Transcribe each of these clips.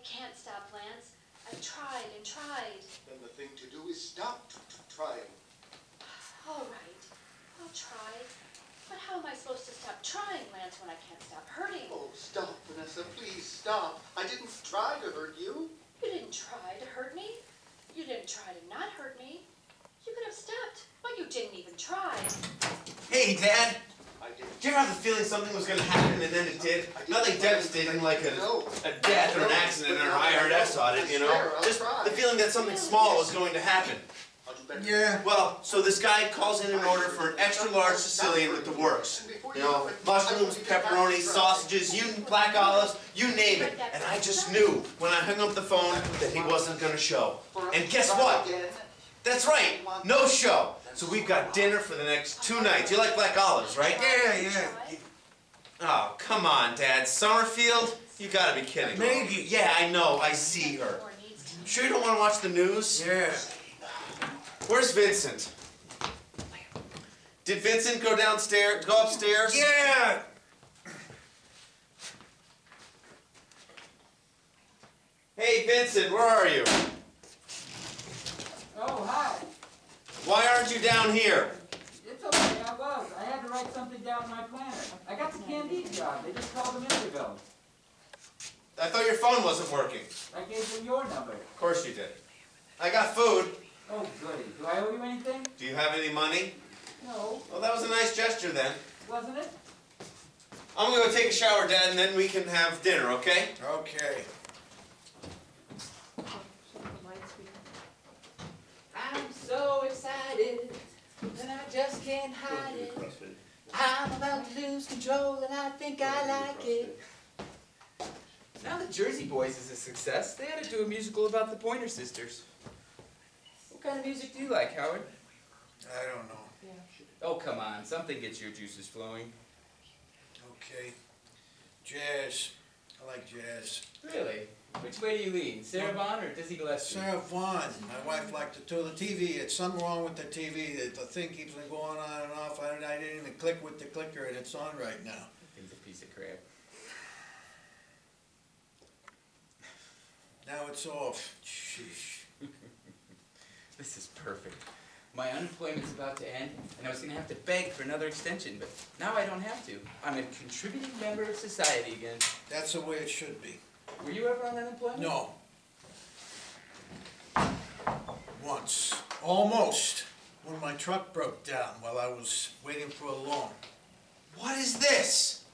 can't stop, Lance. I've tried and tried. Then the thing to do is stop trying. All right, I'll try. But how am I supposed to stop trying, Lance, when I can't stop hurting? Oh, stop, Vanessa, please stop. I didn't try to hurt you. You didn't try to hurt me. You didn't try to not hurt me. You could have stopped, but you didn't even try. Hey, Dad. I did. Did you ever have the feeling something was going to happen and then it did? Nothing devastating like a death or an accident or an IRS audit, you know? Just the feeling that something small was going to happen. Yeah. Well, so this guy calls in an order for an extra large Sicilian with the works. You know, mushrooms, pepperoni, sausages, black olives, you name it. And I just knew when I hung up the phone that he wasn't going to show. And guess what? That's right, no show. So we've got dinner for the next 2 nights. You like black olives, right? Yeah. Oh, come on, Dad. Summerfield? You gotta be kidding me. Maybe. Yeah, I know. I see her. Sure you don't want to watch the news? Yeah. Where's Vincent? Did Vincent go upstairs? Yeah. Hey, Vincent, where are you? Oh, hi. Why aren't you down here? It's okay, I was. I had to write something down in my planner. I got the Candide job. They just called a minute ago. I thought your phone wasn't working. I gave them your number. Of course you did. I got food. Oh, goody. Do I owe you anything? Do you have any money? No. Well, that was a nice gesture then. Wasn't it? I'm gonna go take a shower, Dad, and then we can have dinner, okay? Okay. I'm so excited, and I just can't hide it. I'm about to lose control, and I think I like it. Now that Jersey Boys is a success, they had to do a musical about the Pointer Sisters. What kind of music do you like, Howard? I don't know. Yeah. Oh, come on. Something gets your juices flowing. Okay. Jazz. I like jazz. Really? Which way do you lean? Sarah Vaughan or Dizzy Gillespie? Sarah Vaughan. My wife liked to tell the TV. It's something wrong with the TV. The thing keeps on going on and off. I didn't even click with the clicker, and it's on right now. That thing's a piece of crap. Now it's off. Sheesh. This is perfect. My unemployment's about to end, and I was going to have to beg for another extension, but now I don't have to. I'm a contributing member of society again. That's the way it should be. Were you ever on unemployment? No. Once. Almost. When my truck broke down while I was waiting for a loan. What is this?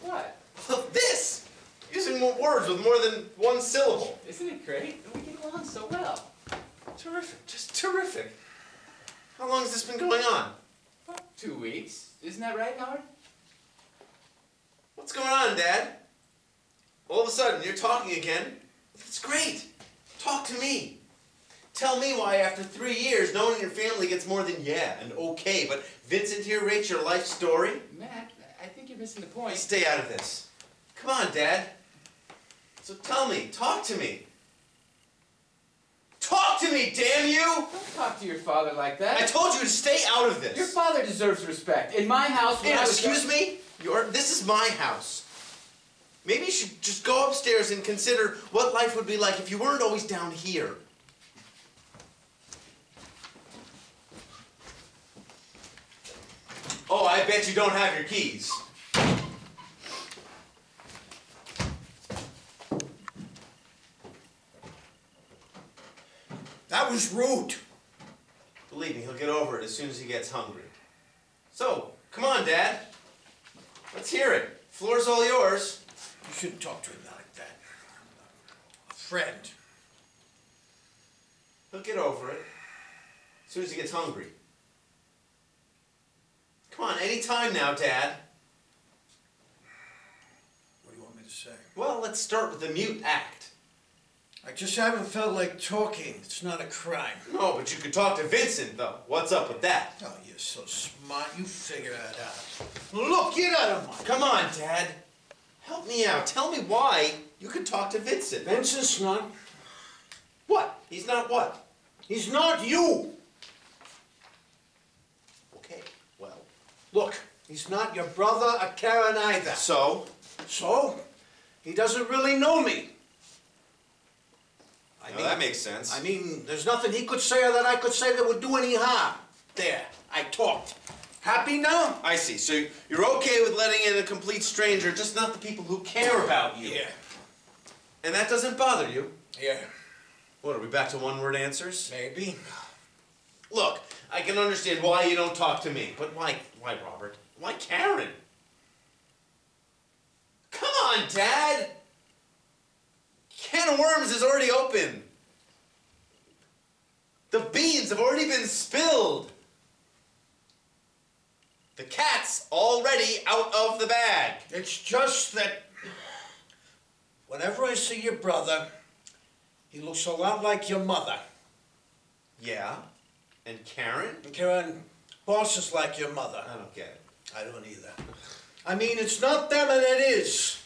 What? Well, this! Using more words with more than one syllable. Isn't it great? We get along so well. Terrific, just terrific. How long has this been going on? About 2 weeks. Isn't that right, Howard? What's going on, Dad? All of a sudden, you're talking again. That's great. Talk to me. Tell me why after 3 years, knowing your family gets more than yeah and okay, but Vincent here rates your life story? Matt, I think you're missing the point. Stay out of this. Come on, Dad. So tell me, talk to me. Talk to me, damn you! Don't talk to your father like that. I told you to stay out of this. Your father deserves respect. In my house, when I was excuse me? This is my house. Maybe you should just go upstairs and consider what life would be like if you weren't always down here. Oh, I bet you don't have your keys. That was rude. Believe me, he'll get over it as soon as he gets hungry. So, come on, Dad. Let's hear it. Floor's all yours. You shouldn't talk to him like that. A friend. He'll get over it as soon as he gets hungry. Come on, any time now, Dad. What do you want me to say? Well, let's start with the mute act. I just haven't felt like talking. It's not a crime. No, but you could talk to Vincent, though. What's up with that? Oh, you're so smart. You figure that out. Look, get out of my... Come on, Dad. Help me out. Tell me why you could talk to Vincent. Vincent's not... What? He's not what? He's not you. Okay, well. Look, he's not your brother or Karen either. So? So? He doesn't really know me. That makes sense. I mean, there's nothing he could say or that I could say that would do any harm. There, I talked. Happy now? I see. So you're okay with letting in a complete stranger, just not the people who care about you. Yeah. And that doesn't bother you? Yeah. What, are we back to one-word answers? Maybe. Look, I can understand why you don't talk to me, but why Robert? Why Karen? Come on, Dad! Can of worms is already open. The beans have already been spilled. The cat's already out of the bag. It's just that whenever I see your brother, he looks a lot like your mother. Yeah? And Karen? And Karen bosses like your mother. I don't get it. I don't either. I mean, it's not them and it is.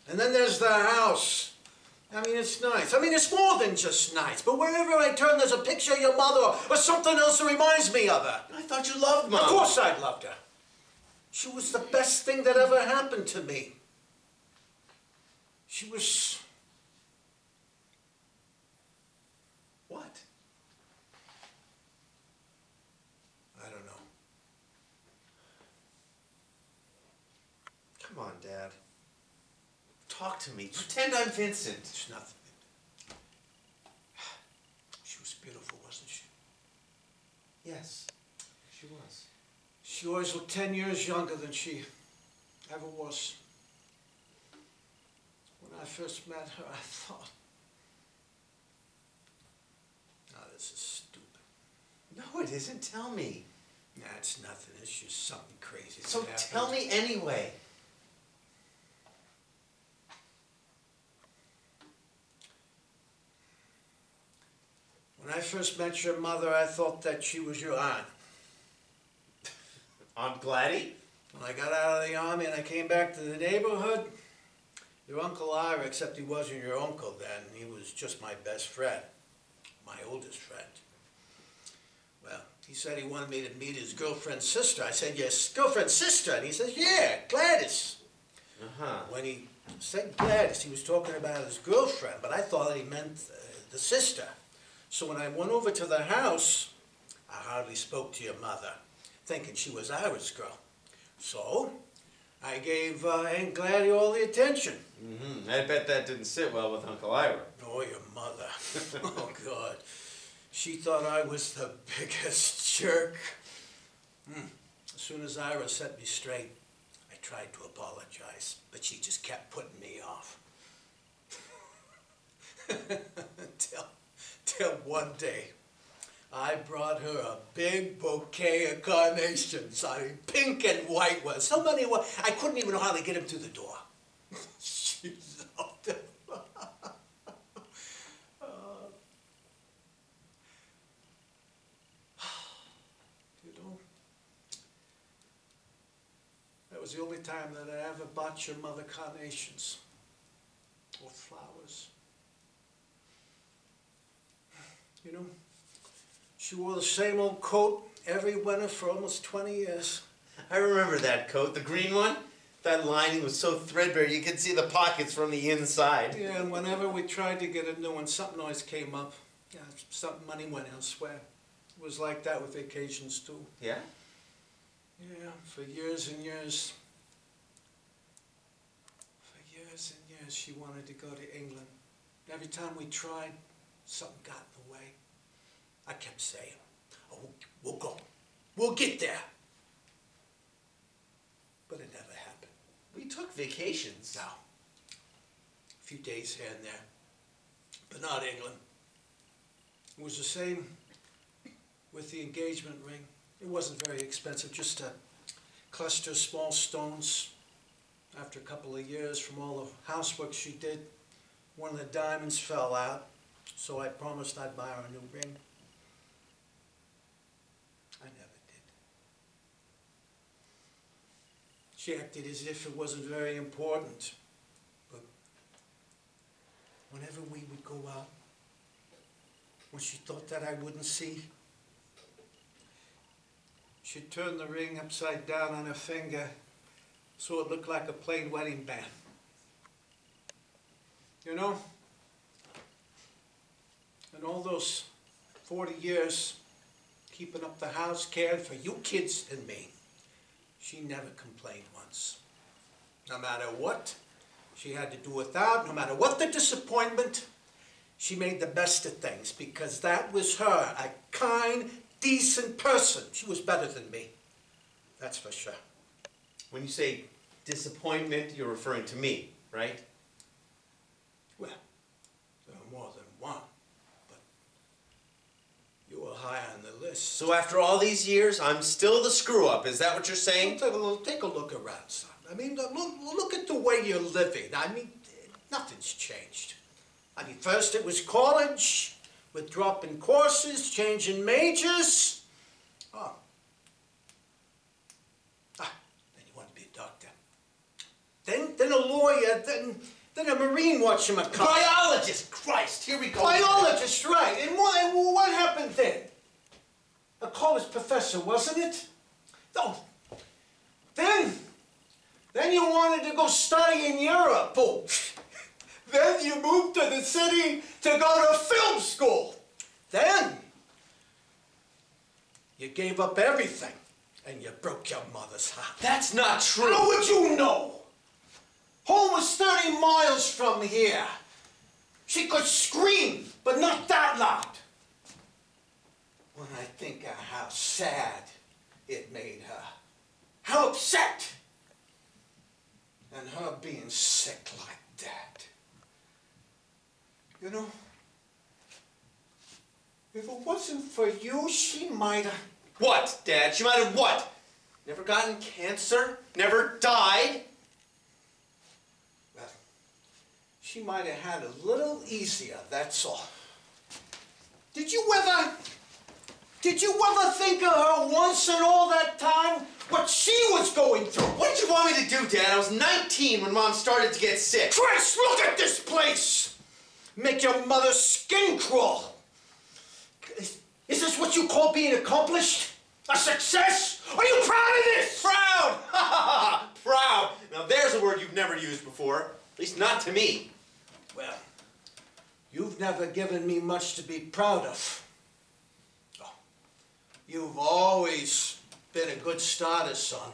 And then there's the house. I mean, it's nice. I mean, it's more than just nice. But wherever I turn, there's a picture of your mother or something else that reminds me of her. I thought you loved Mom. Of course I loved her. She was the best thing that ever happened to me. She was... What? I don't know. Come on, Dad. Talk to me. Pretend I'm Vincent. It's nothing. She was beautiful, wasn't she? Yes, she was. She always looked 10 years younger than she ever was. When I first met her, I thought, oh, this is stupid. No, it isn't. Tell me. Nah, it's nothing. It's just something crazy. So that happened. tell me anyway. When I first met your mother, I thought that she was your aunt. Aunt Gladys? When I got out of the army and I came back to the neighborhood, your Uncle Ira, except he wasn't your uncle then, he was just my best friend, my oldest friend. Well, he said he wanted me to meet his girlfriend's sister. I said, yes, girlfriend's sister. And he says, yeah, Gladys. Uh-huh. When he said Gladys, he was talking about his girlfriend, but I thought he meant the sister. So when I went over to the house, I hardly spoke to your mother, thinking she was Ira's girl. So I gave Aunt Gladys all the attention. Mm-hmm. I bet that didn't sit well with Uncle Ira. Oh, your mother. Oh, God. She thought I was the biggest jerk. As soon as Ira set me straight, I tried to apologize, but she just kept putting me off. Till one day, I brought her a big bouquet of carnations. I mean, pink and white ones. So many, I couldn't even hardly get them through the door. She loved them. You know, that was the only time that I ever bought your mother carnations or flowers. You know, she wore the same old coat every winter for almost 20 years. I remember that coat, the green one. That lining was so threadbare you could see the pockets from the inside. Yeah, and whenever we tried to get a new one, something always came up. Yeah, some money went elsewhere. It was like that with vacations too. Yeah? Yeah, for years and years. For years and years she wanted to go to England. Every time we tried, something got in the way. I kept saying, oh, we'll go. We'll get there. But it never happened. We took vacations. No. A few days here and there. But not England. It was the same with the engagement ring. It wasn't very expensive, just a cluster of small stones. After a couple of years from all the housework she did, one of the diamonds fell out. So I promised I'd buy her a new ring. I never did. She acted as if it wasn't very important. But whenever we would go out, when she thought that I wouldn't see, she'd turn the ring upside down on her finger so it looked like a plain wedding band. You know? And all those 40 years keeping up the house, caring for you kids and me, she never complained once. No matter what she had to do without, no matter what the disappointment, she made the best of things because that was her, a kind, decent person. She was better than me, that's for sure. When you say disappointment, you're referring to me, right? Well, there are more than one, but you were high on the list. So after all these years, I'm still the screw-up, is that what you're saying? Take a look around, son. I mean, look at the way you're living. I mean, nothing's changed. I mean, first it was college, with dropping courses, changing majors. Oh. Then you want to be a doctor. Then a lawyer, then a Marine whatchamacallit. Biologist! Christ, here we go. Biologist, right. And what happened then? A college professor, wasn't it? No. Then you wanted to go study in Europe. Oh. Then you moved to the city to go to film school. Then you gave up everything and you broke your mother's heart. That's not true. How would you know? Home was 30 miles from here. She could scream, but not that loud. When I think of how sad it made her, how upset, and her being sick like that. You know, if it wasn't for you, she might have... What, Dad? She might have what? Never gotten cancer? Never died? Well, she might have had a little easier, that's all. Did you ever think of her once in all that time? What she was going through? What did you want me to do, Dad? I was 19 when Mom started to get sick. Chris, look at this place! Make your mother's skin crawl. Is this what you call being accomplished? A success? Are you proud of this? Proud! Ha ha ha! Proud! Now there's a word you've never used before. At least not to me. Well, you've never given me much to be proud of. Oh, you've always been a good starter, son.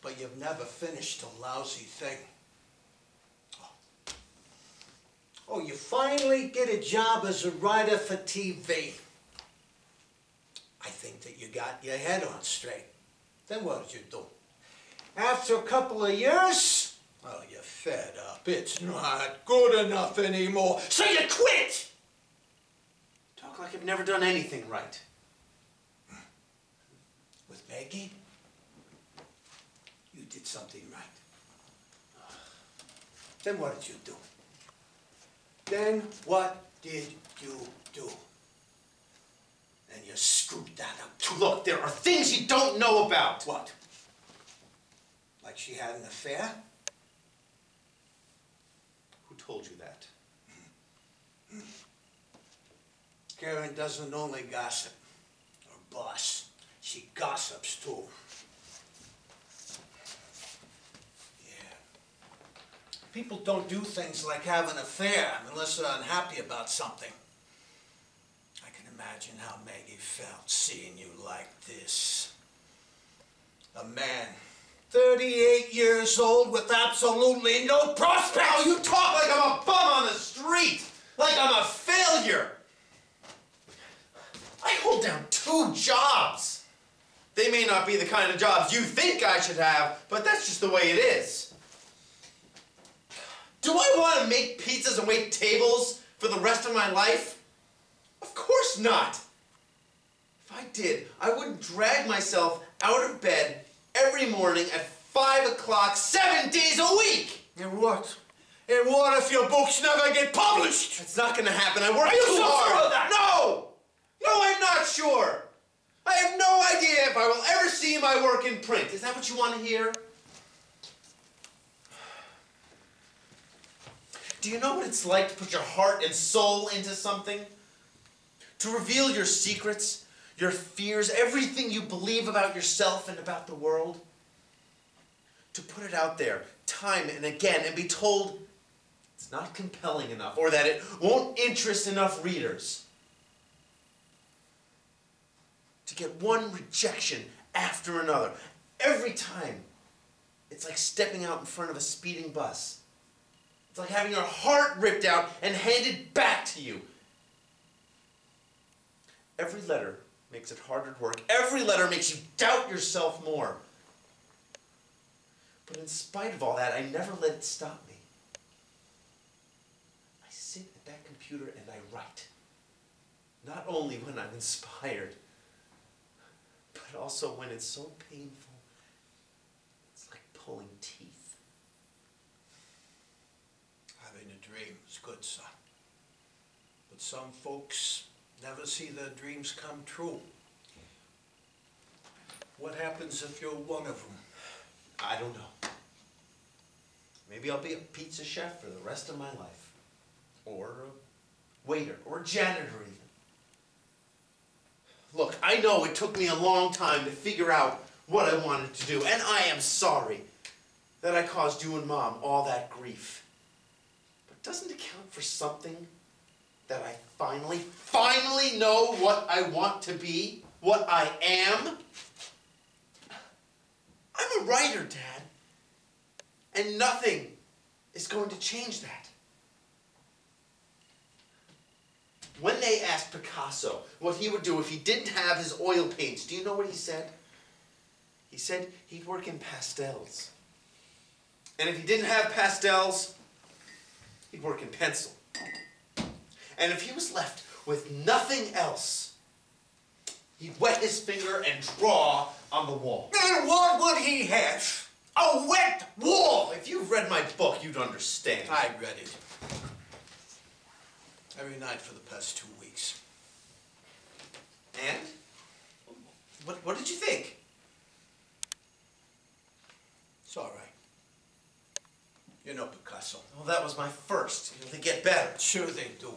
But you've never finished a lousy thing. Oh, you finally get a job as a writer for TV. I think that you got your head on straight. Then what did you do? After a couple of years, well, you're fed up. It's not good enough anymore, so you quit! Talk like I've never done anything right. With Maggie, you did something right. Then what did you do? Then what did you do? And you screwed that up. Look, there are things you don't know about. What? Like she had an affair? Who told you that? Karen doesn't only gossip. Her boss, she gossips too. People don't do things like have an affair unless they're unhappy about something. I can imagine how Maggie felt seeing you like this. A man, 38 years old with absolutely no prospects. Oh, you talk like I'm a bum on the street! Like I'm a failure! I hold down 2 jobs! They may not be the kind of jobs you think I should have, but that's just the way it is. Do I want to make pizzas and wait tables for the rest of my life? Of course not. If I did, I wouldn't drag myself out of bed every morning at 5 o'clock, 7 days a week. And what? And what if your books never get published? It's not going to happen. I work Are you too so hard. sure of that? No! No, I'm not sure. I have no idea if I will ever see my work in print. Is that what you want to hear? Do you know what it's like to put your heart and soul into something? To reveal your secrets, your fears, everything you believe about yourself and about the world? To put it out there time and again and be told it's not compelling enough, or that it won't interest enough readers. To get one rejection after another, every time, it's like stepping out in front of a speeding bus. It's like having your heart ripped out and handed back to you. Every letter makes it harder to work. Every letter makes you doubt yourself more. But in spite of all that, I never let it stop me. I sit at that computer and I write. Not only when I'm inspired, but also when it's so painful, it's like pulling teeth. Having a dream is good, son. But some folks never see their dreams come true. What happens if you're one of them? I don't know. Maybe I'll be a pizza chef for the rest of my life. Or a waiter, or a janitor even. Look, I know it took me a long time to figure out what I wanted to do, and I am sorry that I caused you and Mom all that grief. But doesn't it count for something that I finally know what I want to be? What I am? I'm a writer, Dad. And nothing is going to change that. When they asked Picasso what he would do if he didn't have his oil paints, do you know what he said? He said he'd work in pastels. And if he didn't have pastels, he'd work in pencil. And if he was left with nothing else, he'd wet his finger and draw on the wall. And what would he have? A wet wall! If you've read my book, you'd understand. I read it. Every night for the past 2 weeks. And? What did you think? It's all right. You're no Picasso. Well, that was my first. They get better. Sure they do.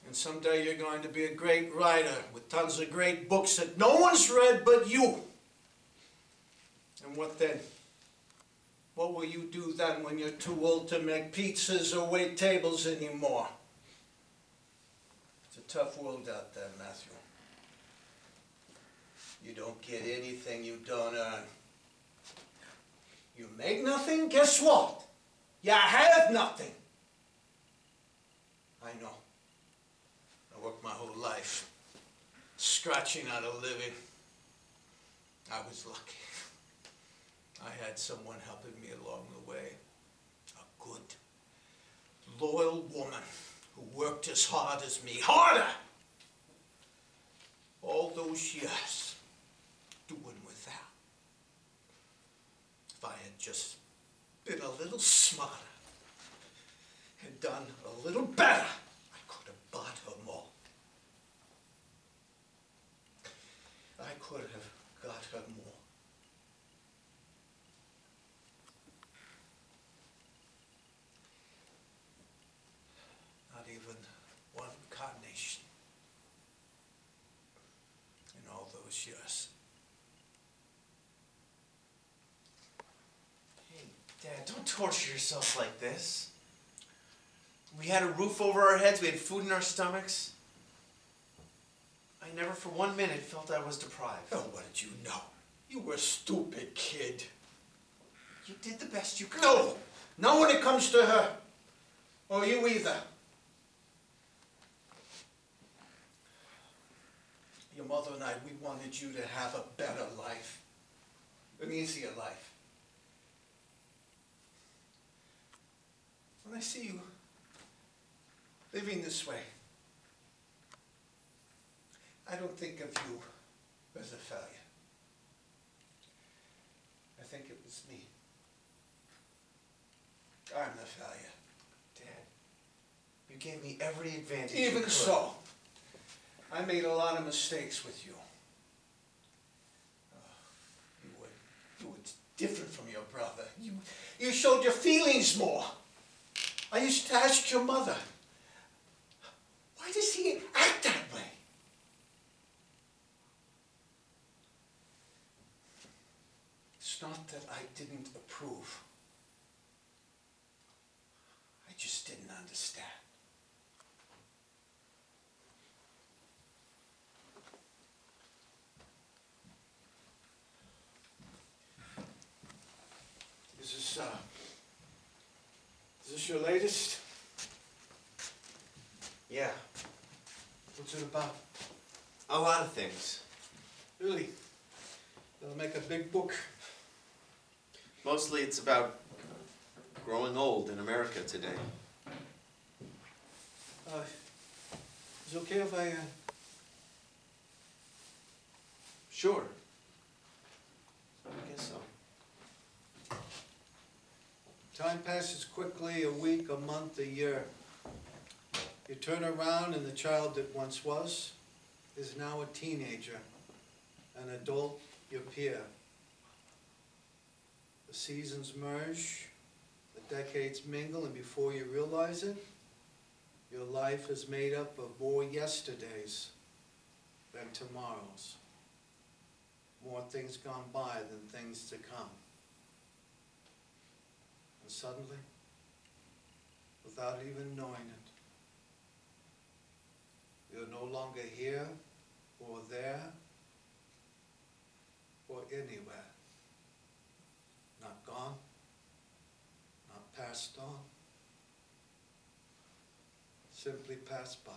And someday you're going to be a great writer with tons of great books that no one's read but you. And what then? What will you do then when you're too old to make pizzas or wait tables anymore? It's a tough world out there, Matthew. You don't get anything you don't earn. You make nothing, guess what? You have nothing. I know. I worked my whole life scratching out a living. I was lucky. I had someone helping me along the way. A good, loyal woman who worked as hard as me. Harder! All those years doing without. If I had just been a little smarter and done a little better, I could have bought her more. I could have got her more. Not even one carnation in all those years. Hey, Dad, don't torture yourself like this. We had a roof over our heads, we had food in our stomachs. I never for 1 minute felt I was deprived. Oh, what did you know? You were a stupid kid. You did the best you could. No! Not when it comes to her. Or you either. Your mother and I, we wanted you to have a better life. An easier life. When I see you living this way, I don't think of you as a failure. I think it was me. I'm the failure. Dad, you gave me every advantage you Even could. so, I made a lot of mistakes with you. You were different from your brother. You showed your feelings more. I used to ask your mother, why does he act that way? It's not that I didn't approve. Is this your latest? Yeah, What's it about? a lot of things. Really? That'll make a big book. Mostly it's about growing old in America today. Is it okay if I, Sure. I guess so. Time passes quickly, a week, a month, a year. You turn around and the child that once was is now a teenager, an adult, your peer. The seasons merge, the decades mingle, and before you realize it, your life is made up of more yesterdays than tomorrows. More things gone by than things to come. And suddenly, without even knowing it, you're no longer here or there or anywhere. Not gone, not passed on, simply passed by.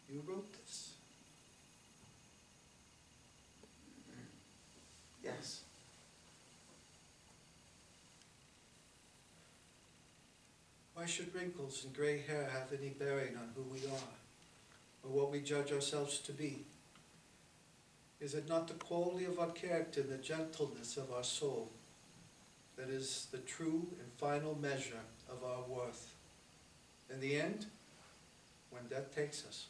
You wrote this? Yes. Why should wrinkles and gray hair have any bearing on who we are, or what we judge ourselves to be? Is it not the quality of our character and the gentleness of our soul that is the true and final measure of our worth? In the end, when death takes us,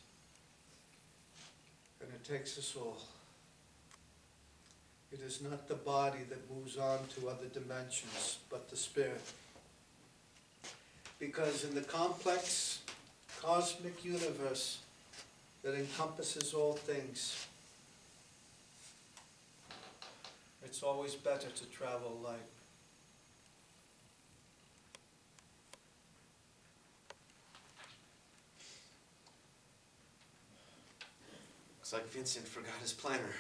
and it takes us all, it is not the body that moves on to other dimensions, but the spirit. Because in the complex, cosmic universe that encompasses all things, it's always better to travel light. Looks like Vincent forgot his planner.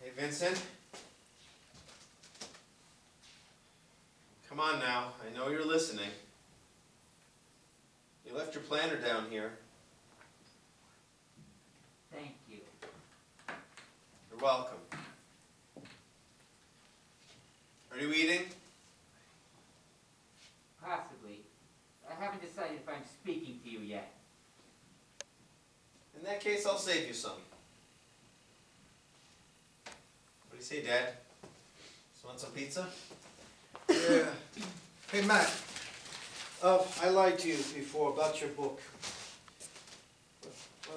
Hey, Vincent? Come on now, I know you're listening. You left your planner down here. Thank you. You're welcome. Are you eating? Possibly. I haven't decided if I'm speaking to you yet. In that case, I'll save you some. What do you say, Dad? Just want some pizza? Yeah. Hey, Matt. I lied to you before about your book.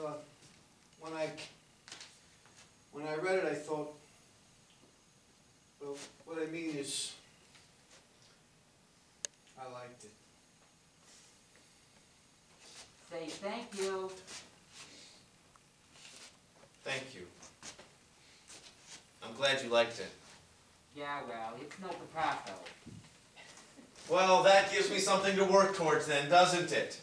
Well, when I read it, I thought, well, what I mean is, I liked it. Say thank you. Thank you. I'm glad you liked it. Yeah, well, it's no Picasso. Well, that gives me something to work towards then, doesn't it?